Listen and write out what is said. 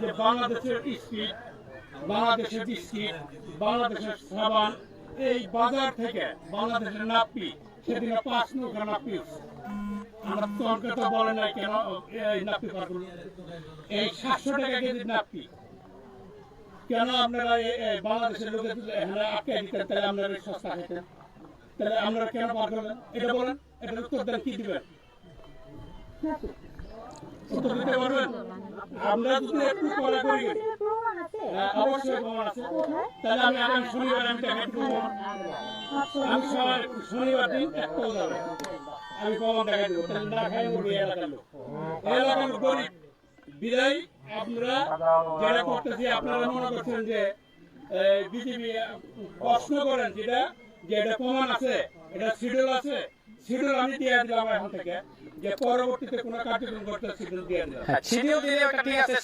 যে বাংলাদেশের স্পিড, বাংলাদেশের বিস্কিট, বাংলাদেশের সাবান, এই বাজার থেকে বাংলাদেশের নাপ্পি সেদিনে 5 নৌকা নাপ্পি উঠছে। আমরা তর্কে তো বলে নাই কেন এই নাপ্পি পারগুলো এই 700 টাকা কেজি নাপ্পি কেন আপনারা বাংলাদেশের লোকের এখানে আটকে দিতেন, তাহলে আপনারা সস্তা খেতেন, তাহলে আপনারা কেন পার করলেন এটা বলেন, এটা উত্তর দেন, কি দিবেন উত্তর দিতে পারবেন? আমরা যদি একটু পরে করি অবশ্যই প্রমাণ আছে, তাহলে আমি আগামী শনিবার আমি দেখাই দেবো। আমি শনিবার দিন একটাও যাবে, আমি প্রমাণ দেখাই দেবো। তাহলে না খাই মুরগি এলাকার লোক, এলাকার গরিব বিদায় আপনারা যারা করতেছি, আপনারা মনে করছেন যে বিজেপি প্রশ্ন করেন যেটা যে এটা প্রমাণ আছে, এটা শিডিউল আছে, শিডিউল আমি দিয়ে দিলাম এখন থেকে, যে পরবর্তীতে কোনো কার্যক্রম করতে শিডিউল দিয়ে দিলাম। শিডিউল দিলে ওটা ঠিক আছে।